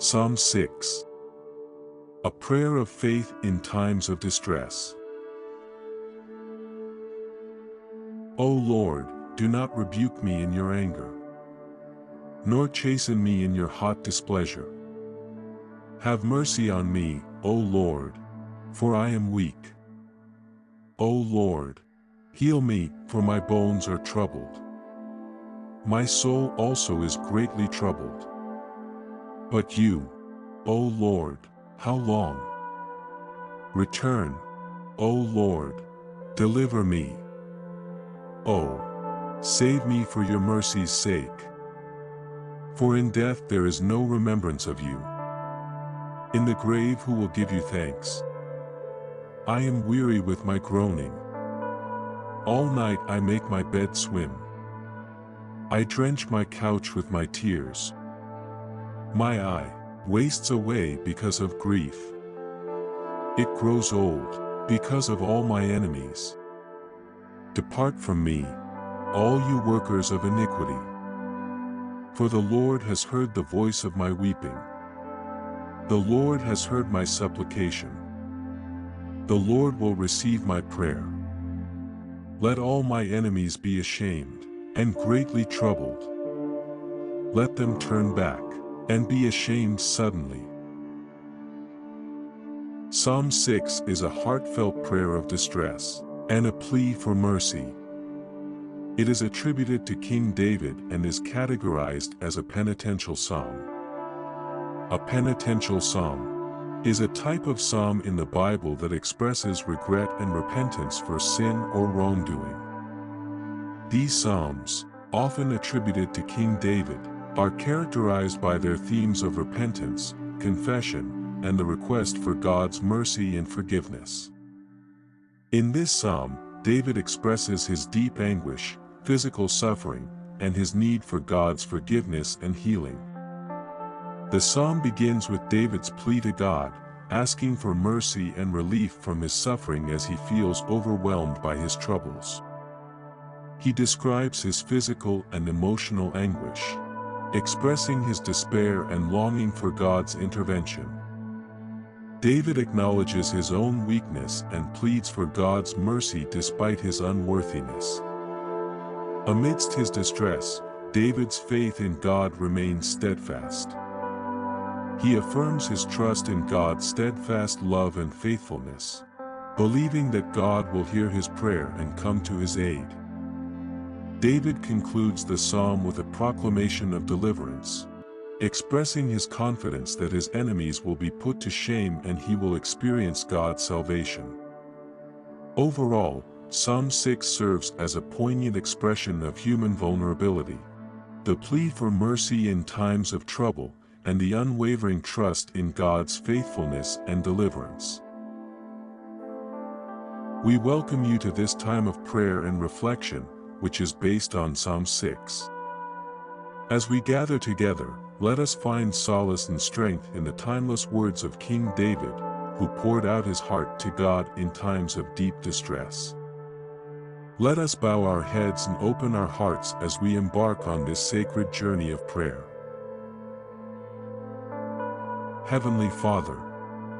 Psalm 6. A prayer of faith in times of distress. O Lord, do not rebuke me in your anger, nor chasten me in your hot displeasure. Have mercy on me, O Lord, for I am weak. O Lord, heal me, for my bones are troubled. My soul also is greatly troubled. But you, O Lord, how long? Return, O Lord, deliver me. Oh, save me for your mercy's sake. For in death there is no remembrance of you. In the grave who will give you thanks? I am weary with my groaning. All night I make my bed swim. I drench my couch with my tears. My eye wastes away because of grief. It grows old because of all my enemies. Depart from me, all you workers of iniquity. For the Lord has heard the voice of my weeping. The Lord has heard my supplication. The Lord will receive my prayer. Let all my enemies be ashamed and greatly troubled. Let them turn back and be ashamed suddenly. Psalm 6 is a heartfelt prayer of distress and a plea for mercy. It is attributed to King David and is categorized as a penitential psalm. A penitential psalm is a type of psalm in the Bible that expresses regret and repentance for sin or wrongdoing. These psalms, often attributed to King David, are characterized by their themes of repentance, confession, and the request for God's mercy and forgiveness. In this psalm, David expresses his deep anguish, physical suffering, and his need for God's forgiveness and healing. The psalm begins with David's plea to God, asking for mercy and relief from his suffering as he feels overwhelmed by his troubles. He describes his physical and emotional anguish, expressing his despair and longing for God's intervention. David acknowledges his own weakness and pleads for God's mercy despite his unworthiness. Amidst his distress, David's faith in God remains steadfast. He affirms his trust in God's steadfast love and faithfulness, believing that God will hear his prayer and come to his aid. David concludes the psalm with a proclamation of deliverance, expressing his confidence that his enemies will be put to shame and he will experience God's salvation. Overall, Psalm 6 serves as a poignant expression of human vulnerability, the plea for mercy in times of trouble, and the unwavering trust in God's faithfulness and deliverance. We welcome you to this time of prayer and reflection, which is based on Psalm 6. As we gather together, let us find solace and strength in the timeless words of King David, who poured out his heart to God in times of deep distress. Let us bow our heads and open our hearts as we embark on this sacred journey of prayer. Heavenly Father,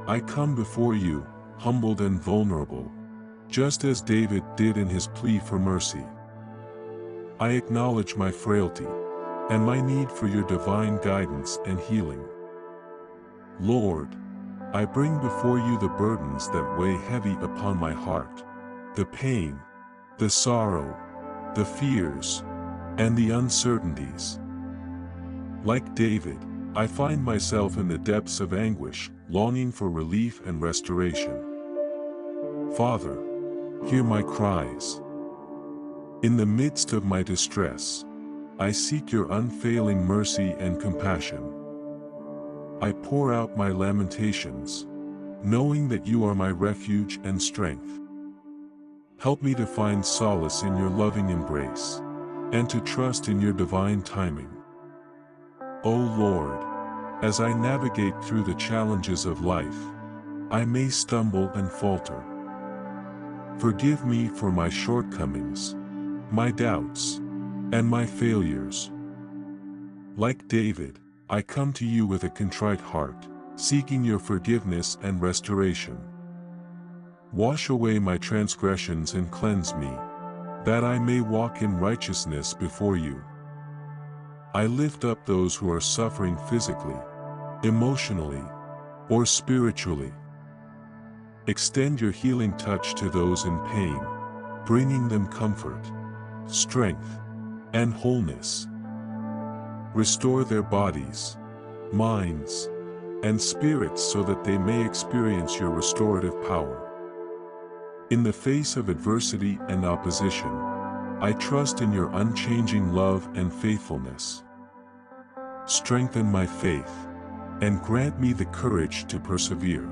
I come before you, humbled and vulnerable, just as David did in his plea for mercy. I acknowledge my frailty and my need for your divine guidance and healing. Lord, I bring before you the burdens that weigh heavy upon my heart, the pain, the sorrow, the fears, and the uncertainties. Like David, I find myself in the depths of anguish, longing for relief and restoration. Father, hear my cries. In the midst of my distress, I seek your unfailing mercy and compassion. I pour out my lamentations, knowing that you are my refuge and strength. Help me to find solace in your loving embrace, and to trust in your divine timing. O Lord, as I navigate through the challenges of life, I may stumble and falter. Forgive me for my shortcomings, my doubts, and my failures. Like David, I come to you with a contrite heart, seeking your forgiveness and restoration. Wash away my transgressions and cleanse me, that I may walk in righteousness before you. I lift up those who are suffering physically, emotionally, or spiritually. Extend your healing touch to those in pain, bringing them comfort, strength, and wholeness. Restore their bodies, minds, and spirits so that they may experience your restorative power. In the face of adversity and opposition, I trust in your unchanging love and faithfulness. Strengthen my faith, and grant me the courage to persevere.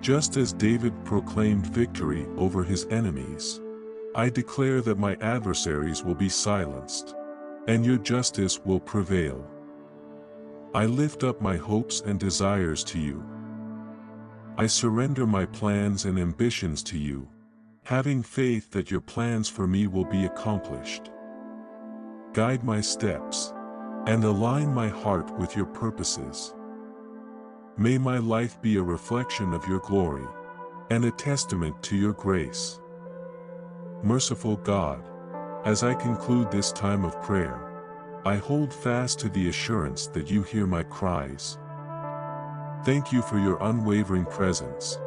Just as David proclaimed victory over his enemies, I declare that my adversaries will be silenced, and your justice will prevail. I lift up my hopes and desires to you. I surrender my plans and ambitions to you, having faith that your plans for me will be accomplished. Guide my steps, and align my heart with your purposes. May my life be a reflection of your glory, and a testament to your grace. Merciful God, as I conclude this time of prayer, I hold fast to the assurance that you hear my cries. Thank you for your unwavering presence,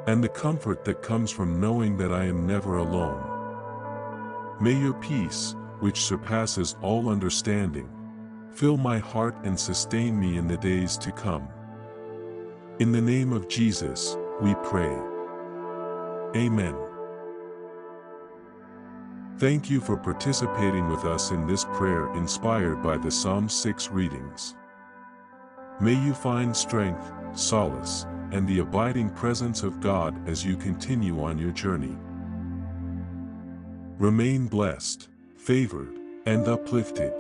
and the comfort that comes from knowing that I am never alone. May your peace, which surpasses all understanding, fill my heart and sustain me in the days to come. In the name of Jesus, we pray. Amen. Thank you for participating with us in this prayer inspired by the Psalm 6 readings. May you find strength, solace, and the abiding presence of God as you continue on your journey. Remain blessed, favored, and uplifted.